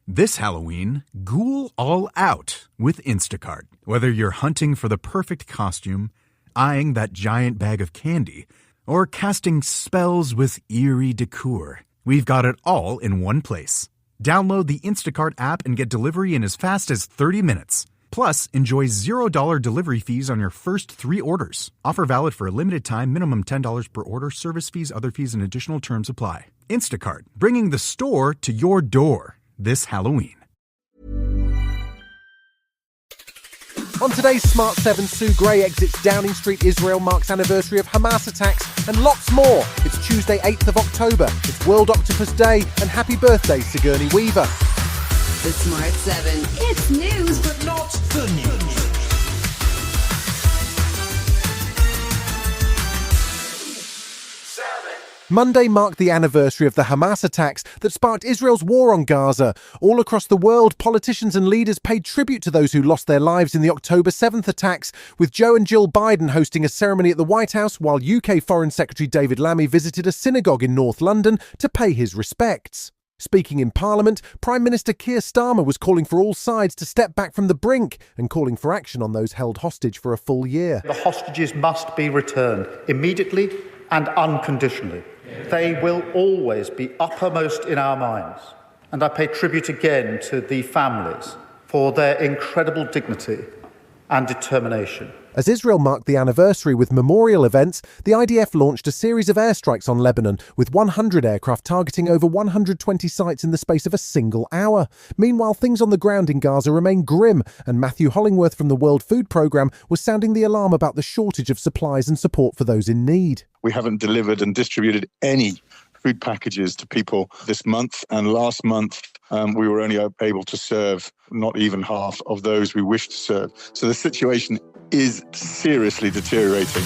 This Halloween, ghoul all out with Instacart. Whether you're hunting for the perfect costume, eyeing that giant bag of candy, or casting spells with eerie decor, we've got it all in one place. Download the Instacart app and get delivery in as fast as 30 minutes. Plus, enjoy $0 delivery fees on your first 3 orders. Offer valid for a limited time, minimum $10 per order, service fees, other fees, and additional terms apply. Instacart, bringing the store to your door this Halloween. On today's Smart 7, Sue Gray exits Downing Street, Israel marks anniversary of Hamas attacks, and lots more. It's Tuesday, 8th of October. It's World Octopus Day, and happy birthday, Sigourney Weaver. The Smart 7. It's news, but not the news. Monday marked the anniversary of the Hamas attacks that sparked Israel's war on Gaza. All across the world, politicians and leaders paid tribute to those who lost their lives in the October 7th attacks, with Joe and Jill Biden hosting a ceremony at the White House, while UK Foreign Secretary David Lammy visited a synagogue in North London to pay his respects. Speaking in Parliament, Prime Minister Keir Starmer was calling for all sides to step back from the brink and calling for action on those held hostage for a full year. The hostages must be returned immediately and unconditionally. They will always be uppermost in our minds. And I pay tribute again to the families for their incredible dignity and determination. As Israel marked the anniversary with memorial events, the IDF launched a series of airstrikes on Lebanon, with 100 aircraft targeting over 120 sites in the space of a single hour. Meanwhile, things on the ground in Gaza remain grim, and Matthew Hollingworth from the World Food Programme was sounding the alarm about the shortage of supplies and support for those in need. We haven't delivered and distributed any food packages to people this month, and last month we were only able to serve not even half of those we wished to serve. So the situation is seriously deteriorating.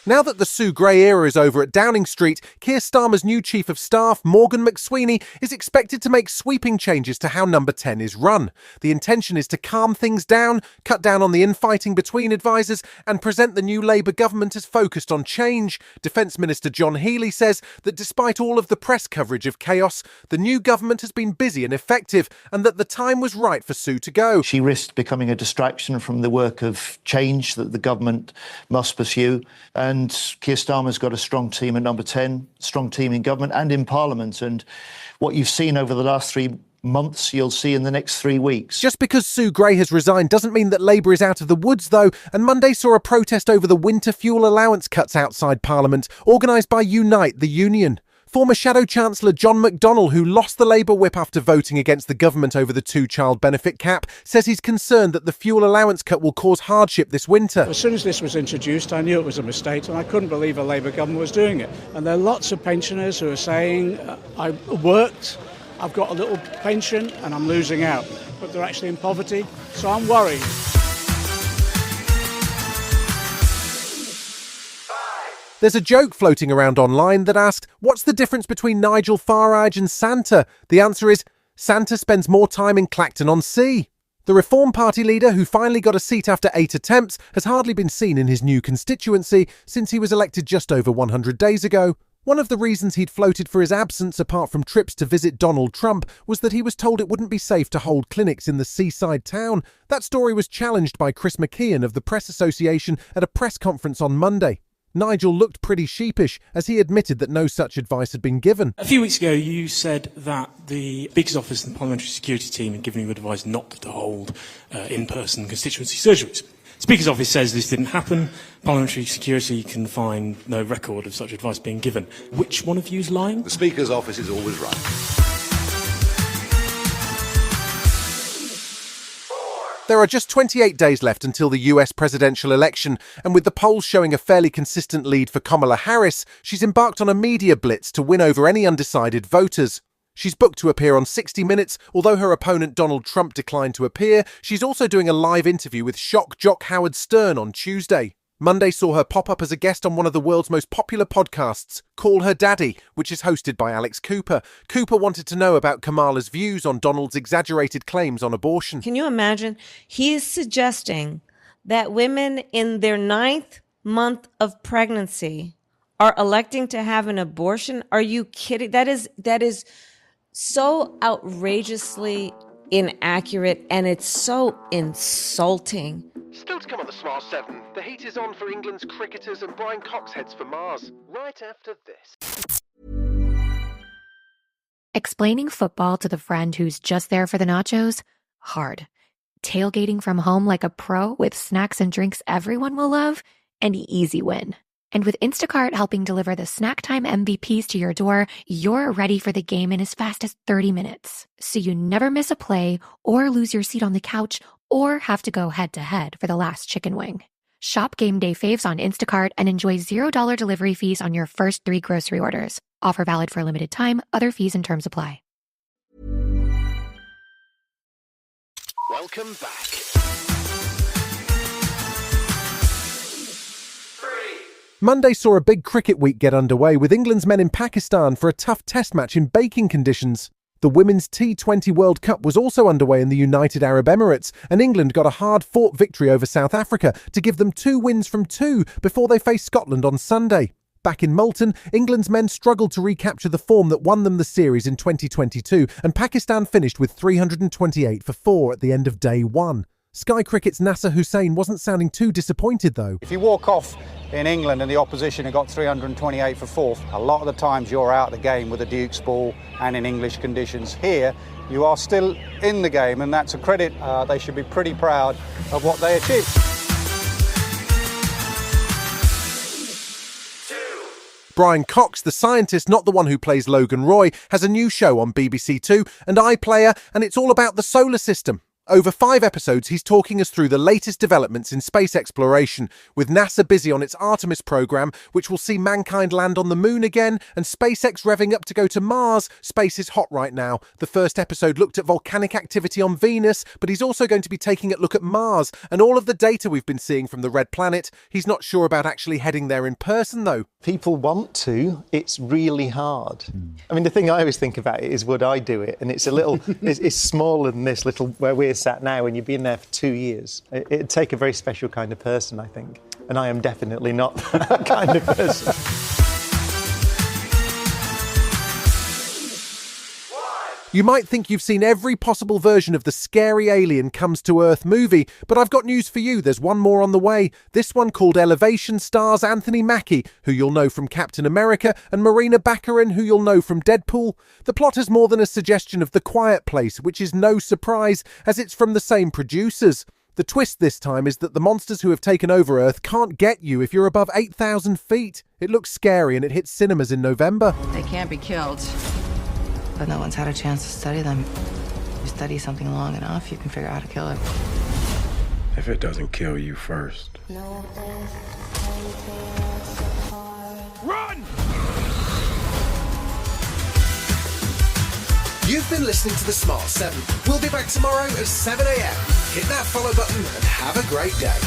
Now that the Sue Gray era is over at Downing Street, Keir Starmer's new Chief of Staff, Morgan McSweeney, is expected to make sweeping changes to how Number 10 is run. The intention is to calm things down, cut down on the infighting between advisers, and present the new Labour government as focused on change. Defence Minister John Healey says that despite all of the press coverage of chaos, the new government has been busy and effective, and that the time was right for Sue to go. She risked becoming a distraction from the work of change that the government must pursue. And Keir Starmer's got a strong team at Number 10, strong team in government and in Parliament. And what you've seen over the last 3 months, you'll see in the next 3 weeks. Just because Sue Gray has resigned doesn't mean that Labour is out of the woods, though, and Monday saw a protest over the winter fuel allowance cuts outside Parliament, organised by Unite, the union. Former Shadow Chancellor John McDonnell, who lost the Labour whip after voting against the government over the 2-child benefit cap, says he's concerned that the fuel allowance cut will cause hardship this winter. As soon as this was introduced, I knew it was a mistake, and I couldn't believe a Labour government was doing it. And there are lots of pensioners who are saying, I worked, I've got a little pension, and I'm losing out. But they're actually in poverty, so I'm worried. There's a joke floating around online that asked, what's the difference between Nigel Farage and Santa? The answer is, Santa spends more time in Clacton-on-Sea. The Reform Party leader, who finally got a seat after 8 attempts, has hardly been seen in his new constituency since he was elected just over 100 days ago. One of the reasons he'd floated for his absence, apart from trips to visit Donald Trump, was that he was told it wouldn't be safe to hold clinics in the seaside town. That story was challenged by Chris McKeon of the Press Association at a press conference on Monday. Nigel looked pretty sheepish as he admitted that no such advice had been given. A few weeks ago, you said that the Speaker's Office and the Parliamentary Security Team had given you advice not to hold in-person constituency surgeries. Speaker's Office says this didn't happen. Parliamentary Security can find no record of such advice being given. Which one of you is lying? The Speaker's Office is always right. There are just 28 days left until the US presidential election, and with the polls showing a fairly consistent lead for Kamala Harris, she's embarked on a media blitz to win over any undecided voters. She's booked to appear on 60 Minutes, although her opponent Donald Trump declined to appear. She's also doing a live interview with shock jock Howard Stern on Tuesday. Monday saw her pop up as a guest on one of the world's most popular podcasts, Call Her Daddy, which is hosted by Alex Cooper. Cooper wanted to know about Kamala's views on Donald's exaggerated claims on abortion. Can you imagine? He is suggesting that women in their 9th month of pregnancy are electing to have an abortion? Are you kidding? That is so outrageously inaccurate, and it's so insulting. Still to come on the Smart 7, the heat is on for England's cricketers and Brian Cox heads for Mars, right after this. Explaining football to the friend who's just there for the nachos? Hard. Tailgating from home like a pro with snacks and drinks everyone will love? An easy win. And with Instacart helping deliver the snack time MVPs to your door, you're ready for the game in as fast as 30 minutes. So you never miss a play or lose your seat on the couch or have to go head-to-head for the last chicken wing. Shop Game Day Faves on Instacart and enjoy $0 delivery fees on your first 3 grocery orders. Offer valid for a limited time. Other fees and terms apply. Welcome back. Monday saw a big cricket week get underway with England's men in Pakistan for a tough test match in baking conditions. The Women's T20 World Cup was also underway in the United Arab Emirates, and England got a hard-fought victory over South Africa to give them 2 wins from 2 before they face Scotland on Sunday. Back in Moulton, England's men struggled to recapture the form that won them the series in 2022, and Pakistan finished with 328 for 4 at the end of day 1. Sky Cricket's Nasser Hussain wasn't sounding too disappointed, though. If you walk off in England and the opposition have got 328 for 4, a lot of the times you're out of the game with a Duke's ball and in English conditions. Here, you are still in the game, and that's a credit. They should be pretty proud of what they achieved. Brian Cox, the scientist, not the one who plays Logan Roy, has a new show on BBC Two and iPlayer, and it's all about the solar system. Over 5 episodes, he's talking us through the latest developments in space exploration, with NASA busy on its Artemis program, which will see mankind land on the moon again, and SpaceX revving up to go to Mars. Space is hot right now. The first episode looked at volcanic activity on Venus, but he's also going to be taking a look at Mars, and all of the data we've been seeing from the Red Planet. He's not sure about actually heading there in person, though. People want to, it's really hard. I mean, the thing I always think about it is, would I do it? And it's a little, it's smaller than this little, where we're sat now, and you've been there for 2 years. It'd take a very special kind of person, I think. And I am definitely not that kind of person. You might think you've seen every possible version of the Scary Alien Comes to Earth movie, but I've got news for you. There's one more on the way. This one, called Elevation, stars Anthony Mackie, who you'll know from Captain America, and Marina Baccarin, who you'll know from Deadpool. The plot is more than a suggestion of The Quiet Place, which is no surprise, as it's from the same producers. The twist this time is that the monsters who have taken over Earth can't get you if you're above 8,000 feet. It looks scary, and it hits cinemas in November. They can't be killed, but no one's had a chance to study them. You study something long enough, you can figure out how to kill it. If it doesn't kill you first. Run! You've been listening to The Smart 7. We'll be back tomorrow at 7 a.m. Hit that follow button and have a great day.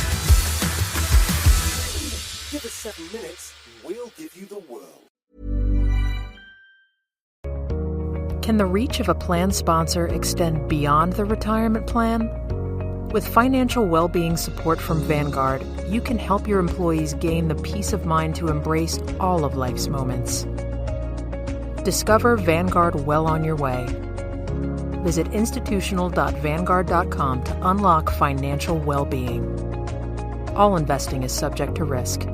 Give us 7 minutes, and we'll give you the world. Can the reach of a plan sponsor extend beyond the retirement plan? With financial well-being support from Vanguard, you can help your employees gain the peace of mind to embrace all of life's moments. Discover Vanguard well on your way. Visit institutional.vanguard.com to unlock financial well-being. All investing is subject to risk.